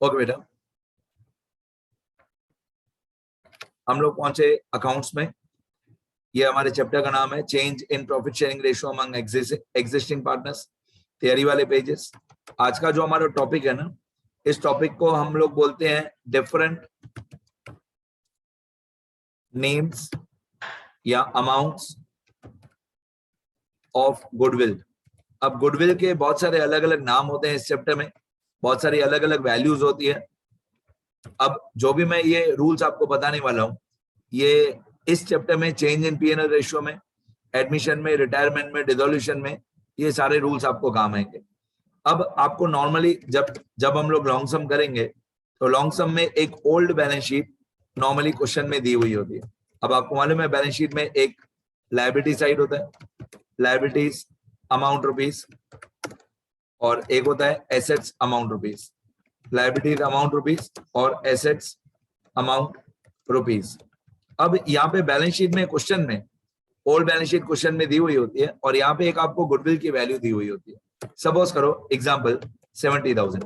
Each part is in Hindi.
ओके बेटा, हम लोग पहुंचे अकाउंट्स में। ये हमारे चैप्टर का नाम है change in profit sharing ratio among existing partners, तैयारी वाले पेजेस। आज का जो हमारा टॉपिक है ना, इस टॉपिक को हम लोग बोलते हैं डिफरेंट नेम्स या अमाउंट्स ऑफ गुडविल। अब गुडविल के बहुत सारे अलग अलग नाम होते हैं, इस चैप्टर में बहुत सारी अलग अलग वैल्यूज होती है। अब जो भी मैं ये रूल्स आपको बताने वाला हूं, ये इस चैप्टर में चेंज इन पीएनएल रेशियो में, एडमिशन में, रिटायरमेंट में, डिसोल्यूशन में, ये सारे रूल्स आपको काम आएंगे। अब आपको नॉर्मली जब हम लोग लॉन्ग सम करेंगे तो लॉन्ग सम में एक old balance sheet normally question में दी हुई होती है। अब आपको मालूम है बैलेंस शीट में एक लायबिलिटी साइड होता है, लायबिलिटीज अमाउंट रुपीस, और एक होता है assets amount rupees. Liabilities amount rupees और एसेट्स अमाउंट रुपीस। अब यहाँ पे बैलेंस शीट में क्वेश्चन में ओल्ड बैलेंस शीट क्वेश्चन में दी हुई होती है, और यहाँ पे एक आपको गुडविल की वैल्यू दी हुई होती है। सपोज करो एग्जांपल 70,000।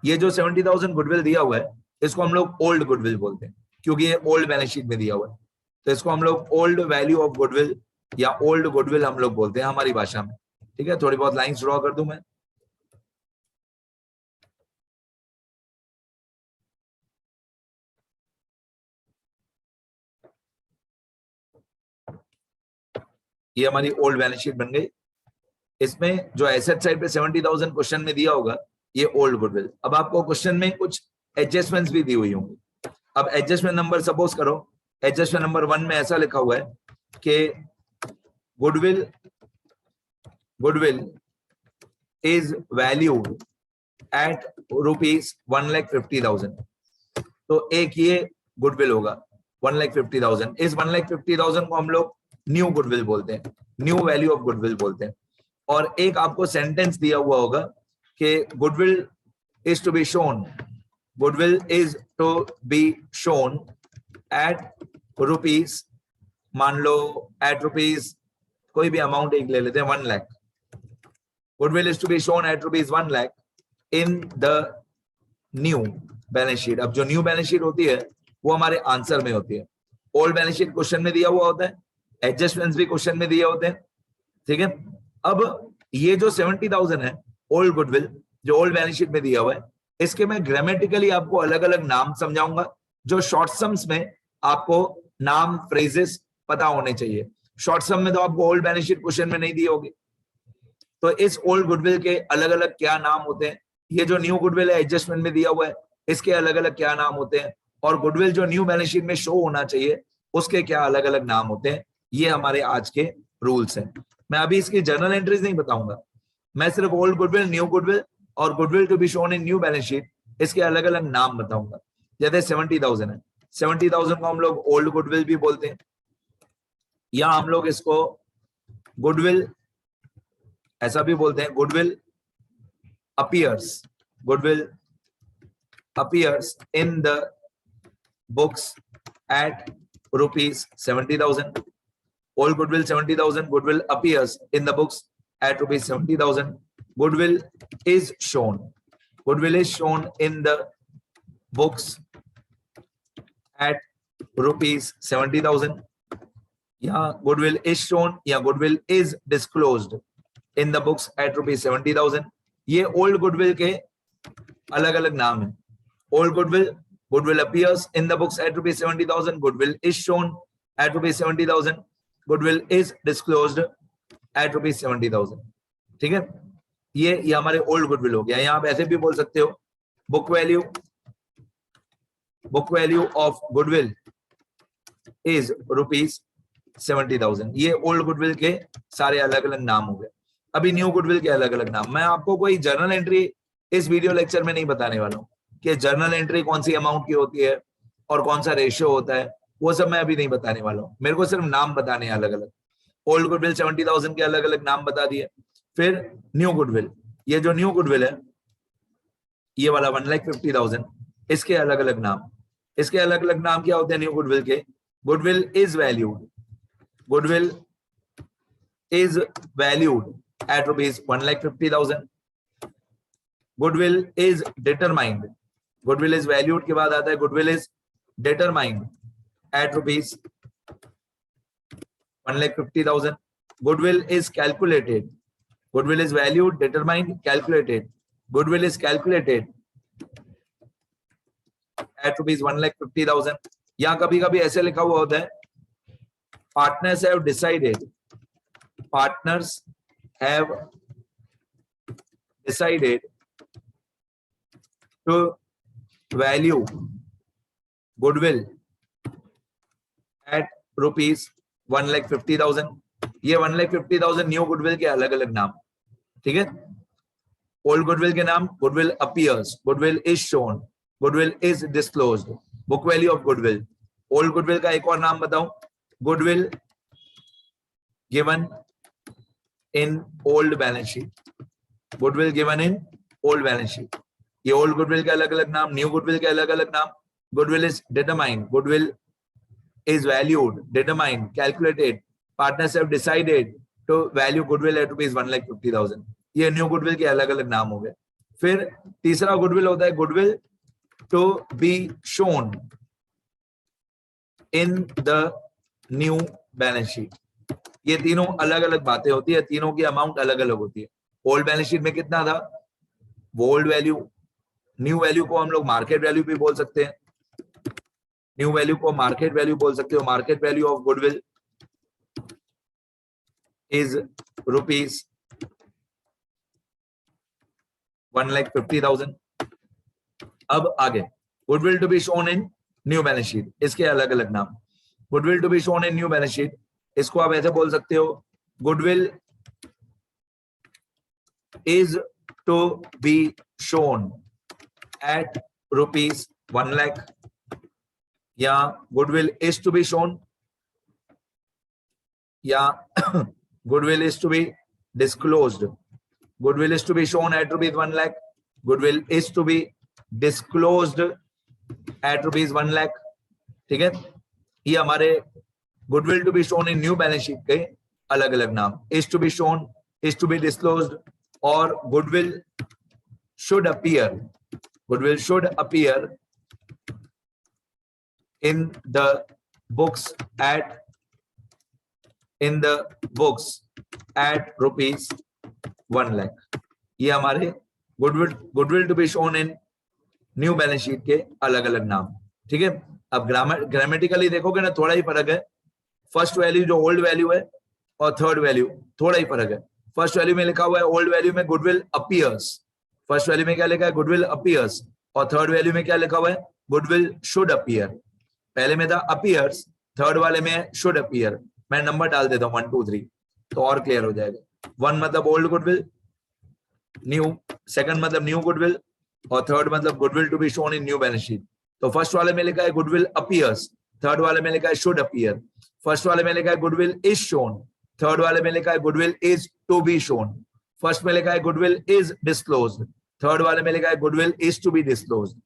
ये जो 70,000 गुडविल दिया हुआ है, इसको हम लोग ओल्ड गुडविल बोलते हैं, क्योंकि ये ओल्ड बैलेंस शीट में दिया हुआ है। तो इसको हम लोग ओल्ड वैल्यू ऑफ गुडविल या ओल्ड गुडविल हम लोग बोलते हैं हमारी भाषा में। ठीक है, थोड़ी बहुत लाइन्स ड्रॉ कर दूं मैं। ये हमारी ओल्ड बैलेंस शीट बन गई। इसमें जो एसेट साइड पे 70,000 क्वेश्चन में दिया होगा, ये ओल्ड गुडविल। अब आपको क्वेश्चन में कुछ एडजस्टमेंट्स भी दी हुई होंगी। अब एडजस्टमेंट नंबर सपोज करो, एडजस्टमेंट नंबर 1 में ऐसा लिखा हुआ है कि गुडविल इज वैल्यूड एट ₹1,50,000। तो एक ये गुडविल होगा 1,50,000। इस 1,50,000 को हम लोग न्यू गुडविल बोलते हैं, न्यू वैल्यू ऑफ गुडविल बोलते हैं। और एक आपको सेंटेंस दिया हुआ होगा कि goodwill is to be shown, goodwill is to be shown at rupees, मान लो एट रुपीस, कोई भी अमाउंट एक ले लेते हैं, 1 lakh. Goodwill is to be shown at rupees 1 lakh in the new balance sheet. अब जो न्यू बैलेंस शीट होती है वो हमारे आंसर में होती है। ओल्ड बैलेंस शीट क्वेश्चन में दिया हुआ होता है, एडजस्टमेंट्स भी क्वेश्चन में दिए होते हैं। ठीक है, अब ये जो 70,000 है ओल्ड गुडविल, जो ओल्ड बैलेंस शीट में दिया हुआ है, इसके मैं ग्रामेटिकली आपको अलग अलग नाम समझाऊंगा। जो शॉर्ट सम्स में आपको नाम फ्रेजेस पता होने चाहिए। शॉर्ट सम में तो आपको ओल्ड बैलेंस शीट क्वेश्चन में नहीं दिए होंगे। तो इस ओल्ड गुडविल के अलग अलग क्या नाम होते हैं, ये जो न्यू गुडविल है एडजस्टमेंट में दिया हुआ है, इसके अलग अलग क्या नाम होते हैं, और गुडविल जो न्यू बैलेंस शीट में शो होना चाहिए उसके क्या अलग अलग नाम होते हैं, ये हमारे आज के रूल्स हैं। मैं अभी इसकी जर्नल एंट्रीज नहीं बताऊंगा, मैं सिर्फ ओल्ड गुडविल, न्यू गुडविल और goodwill to be shown in new balance sheet, इसके अलग अलग नाम बताऊंगा। जैसे 70,000 है, 70,000 को हम लोग ओल्ड गुडविल भी बोलते हैं, या हम लोग इसको गुडविल ऐसा भी बोलते हैं, goodwill appears, goodwill appears in the books at ₹70,000. All goodwill 70,000. Goodwill appears in the books at ₹70,000. Goodwill is shown. Goodwill is shown in the books at ₹70,000. Yeah, goodwill is shown. Yeah, goodwill is disclosed in the books at ₹70,000. ये old goodwill के अलग अलग नाम है। Old goodwill appears in the books at ₹70,000. Goodwill is shown at ₹70,000. Goodwill is disclosed at ₹70,000. ठीक है, ये हमारे ओल्ड गुडविल हो गया। यहाँ आप ऐसे भी बोल सकते हो, book value of goodwill is ₹70,000। ये ओल्ड गुडविल के सारे अलग अलग नाम हो गए। अभी न्यू गुडविल के अलग अलग नाम। मैं आपको कोई जर्नल एंट्री इस वीडियो लेक्चर में नहीं बताने वाला हूँ कि जर्नल एंट्री कौन सी अमाउंट की होती है और कौन सा रेशियो होता है, वो सब मैं अभी नहीं बताने वाला हूँ। मेरे को सिर्फ नाम बताने हैं अलग अलग। ओल्ड गुडविल 70,000 के अलग अलग नाम बता दिए। फिर न्यू गुडविल, ये जो न्यू गुडविल है ये वाला 1,50,000, इसके अलग अलग नाम। इसके अलग अलग नाम क्या होते हैं न्यू गुडविल के? Goodwill is valued, goodwill is valued at ₹1,50,000. Goodwill is determined goodwill is valued के बाद आता है goodwill is determined at rupees 1,50,000. Goodwill is calculated. Goodwill is valued, determined, calculated. Goodwill is calculated at rupees 1,50,000. यहाँ कभी कभी ऐसे लिखा हुआ होता है partners have decided to value goodwill at rupees 1,50,000. ये 1,50,000 न्यू गुडविल के अलग अलग नाम, ठीक है. ओल्ड गुडविल के नाम goodwill appears, goodwill is shown, goodwill is disclosed, book value of goodwill. Old goodwill का एक और नाम बताऊं, goodwill given in old balance sheet, goodwill given in old balance sheet. ये ओल्ड गुडविल के अलग अलग नाम, न्यू गुडविल के अलग अलग नाम. Goodwill is determined, goodwill is valued, determined, calculated. Partners have decided to value goodwill at rupees 1,50,000. ये न्यू गुडविल के अलग अलग नाम हो गए. फिर तीसरा गुडविल होता है goodwill to be shown in the new balance sheet. ये तीनों अलग अलग बातें होती है, तीनों की अमाउंट अलग अलग होती है. ओल्ड बैलेंस शीट में कितना था वो ओल्ड वैल्यू, न्यू वैल्यू को हम लोग मार्केट वैल्यू भी बोल सकते हैं, न्यू वैल्यू को मार्केट वैल्यू बोल सकते हो. Market value of goodwill is rupees 1,50,000. अब आगे goodwill to be shown in new balance sheet, इसके अलग अलग नाम. Goodwill to be shown in new balance sheet, इसको आप ऐसे बोल सकते हो goodwill is to be shown at rupees 1 lakh, या goodwill is to be shown, या goodwill is to be disclosed. Goodwill is to be shown at rupees 1 lakh, goodwill is to be disclosed at rupees 1 lakh. ठीक है, ये हमारे goodwill to be shown in new balance sheet के अलग अलग नाम. Is to be shown, is to be disclosed, और goodwill should appear, goodwill should appear in the books at rupees 1 lakh. ये हमारे goodwill to be shown in new balance sheet के अलग अलग नाम. ठीक है, अब ग्रामेटिकली देखोगे ना थोड़ा ही फर्क है. फर्स्ट वैल्यू जो ओल्ड वैल्यू है और थर्ड वैल्यू थोड़ा ही फर्क है. फर्स्ट वैल्यू में लिखा हुआ है ओल्ड वैल्यू में गुडविल अपीयर्स, फर्स्ट वैल्यू में क्या लिखा है गुडविल अपीयर्स, और थर्ड वैल्यू में क्या लिखा हुआ है गुडविल शुड अपीयर. पहले में था अपीयर्स, थर्ड वाले में शुड अपीयर. मैं नंबर डाल देता हूँ 1 2 3 तो और क्लियर हो जाएगा. 1 मतलब ओल्ड गुडविल, न्यू, सेकंड मतलब न्यू गुडविल, और थर्ड मतलब goodwill to be shown in new balance sheet. तो फर्स्ट वाले में लिखा है गुडविल अपीयर्स, थर्ड वाले में लिखा है शुड अपीयर. फर्स्ट वाले में लिखा है गुडविल इज शोन, थर्ड वाले में लिखा है goodwill is to be shown. First में लिखा है गुडविल इज डिस्क्लोज्ड, थर्ड वाले में लिखा है goodwill is to be disclosed.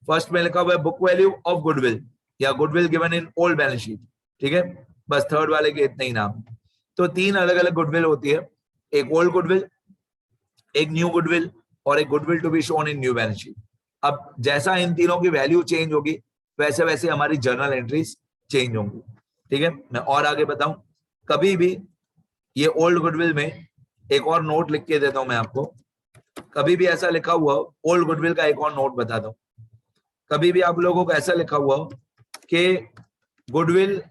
First में लिखा हुआ है बुक वैल्यू ऑफ गुडविल या goodwill given in old balance sheet. ठीक है, बस थर्ड वाले के इतने ही नाम. तो 3 अलग अलग गुडविल होती है, एक ओल्ड गुडविल, एक न्यू गुडविल, और एक goodwill to be shown in new balance sheet. अब जैसा इन तीनों की वैल्यू चेंज होगी वैसे वैसे हमारी जर्नल एंट्रीज चेंज होंगी. ठीक है, मैं और आगे बताऊं, कभी भी ये ओल्ड गुडविल में एक और नोट लिख के देता हूं मैं आपको. कभी भी ऐसा लिखा हुआ ओल्ड गुडविल का एक और नोट बता दूं, कभी भी आप लोगों को ऐसा लिखा हुआ कि goodwill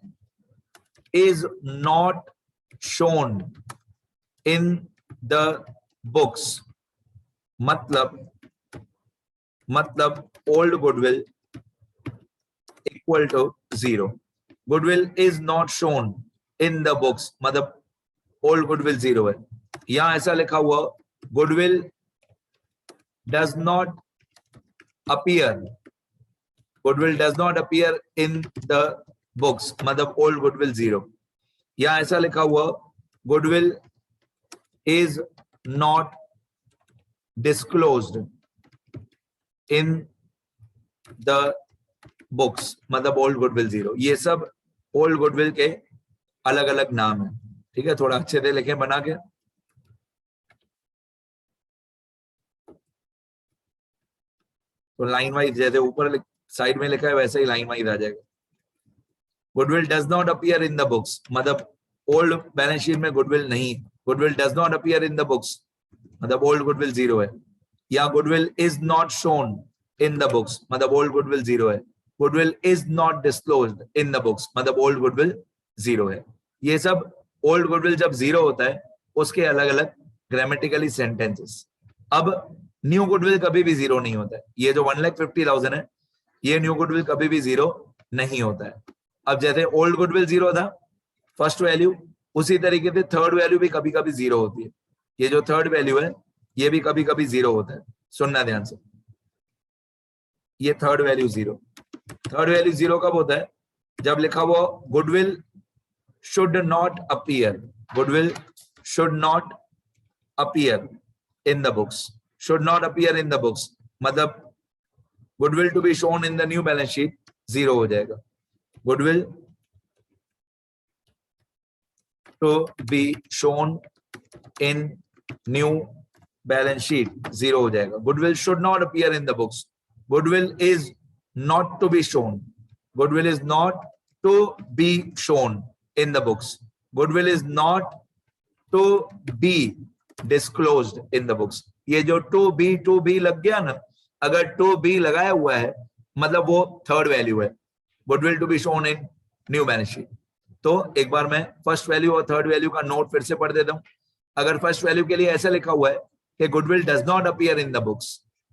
is not shown in the books, मतलब old goodwill equal to 0. Goodwill is not shown in the books मतलब ओल्ड गुडविल 0 है. यहां ऐसा लिखा हुआ goodwill does not appear, goodwill does not appear in the books मतलब ओल्ड गुडविल 0. यहां ऐसा लिखा हुआ goodwill is not disclosed in the books मतलब ओल्ड गुडविल 0. ये सब ओल्ड गुडविल के अलग अलग नाम है. ठीक है, थोड़ा अच्छे से लिखें बना के. तो लाइन वाइज जैसे ऊपर साइड में लिखा है वैसे ही लाइन वाइज आ जाएगा। Goodwill does not appear in the books, मतलब ओल्ड बैलेंस शीट में गुडविल नहीं, goodwill does not appear in the books मतलब ओल्ड गुडविल 0 है, या goodwill is not shown in the books मतलब ओल्ड गुडविल 0 है, goodwill is not disclosed in the books मतलब ओल्ड गुडविल 0 है। ये सब ओल्ड गुडविल जब 0 होता है उसके अलग अलग ग्रामेटिकली सेंटेंसेस। अब न्यू गुडविल कभी भी 0 नहीं होता है, ये जो 1,50,000 है ये न्यू गुडविल कभी भी 0 नहीं होता है। अब जैसे ओल्ड गुडविल 0 था फर्स्ट वैल्यू, उसी तरीके से थर्ड वैल्यू भी कभी कभी 0 होती है। ये जो थर्ड वैल्यू है ये भी कभी कभी 0 होता है, सुनना ध्यान से। ये थर्ड वैल्यू 0, थर्ड वैल्यू 0 कब होता है? जब लिखा हुआ goodwill should not appear, goodwill should not appear in the books, should not appear in the books मतलब goodwill to be shown in the new balance sheet 0 हो जाएगा। Goodwill to be shown in new balance sheet 0 हो जाएगा। Goodwill should not appear in the books, goodwill is not to be shown, goodwill is not to be shown in the books, goodwill is not to be disclosed in the books. ये जो टू बी लग गया ना, अगर टू बी लगाया हुआ है मतलब वो थर्ड वैल्यू है, goodwill to be shown in new balance sheet. तो एक बार मैं फर्स्ट वैल्यू और थर्ड वैल्यू का नोट फिर से पढ़ देता हूं। अगर फर्स्ट वैल्यू के लिए ऐसा लिखा हुआ है कि goodwill does not appear in the books,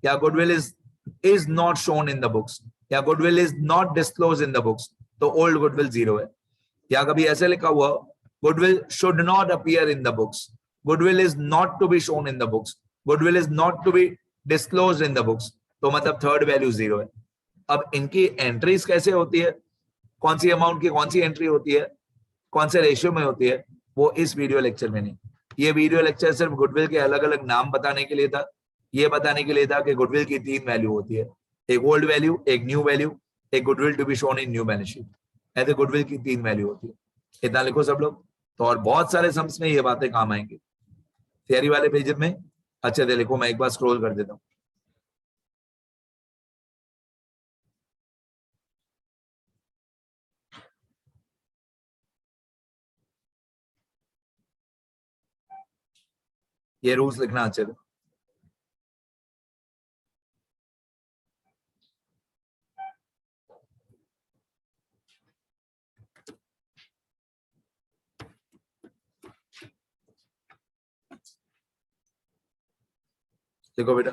या goodwill is not shown in the books, या goodwill is not disclose in the books, तो ओल्ड गुडविल 0 है। या कभी ऐसे लिखा हुआ goodwill should not appear in the books, goodwill is not to be shown in the books, goodwill is not to be disclose in the books, तो मतलब थर्ड वैल्यू 0 है। अब इनकी एंट्रीज कैसे होती है, कौन सी अमाउंट की कौन सी एंट्री होती है, कौन से रेशियो में होती है, वो इस वीडियो लेक्चर में नहीं। ये वीडियो लेक्चर सिर्फ गुडविल के अलग अलग नाम बताने के लिए था, ये बताने के लिए था कि गुडविल की 3 वैल्यू होती है, एक ओल्ड वैल्यू, एक न्यू वैल्यू, एक goodwill to be shown in new balance sheet. ऐसे गुडविल की 3 वैल्यू होती है। इतना लिखो सब लोग। तो और बहुत सारे सम्स में ये बातें काम आएंगी थियरी वाले पेज में। अच्छे से लिखो, मैं एक बार स्क्रॉल कर देता हूँ। ये रूल्स लिखना अच्छे से। देखो बेटा,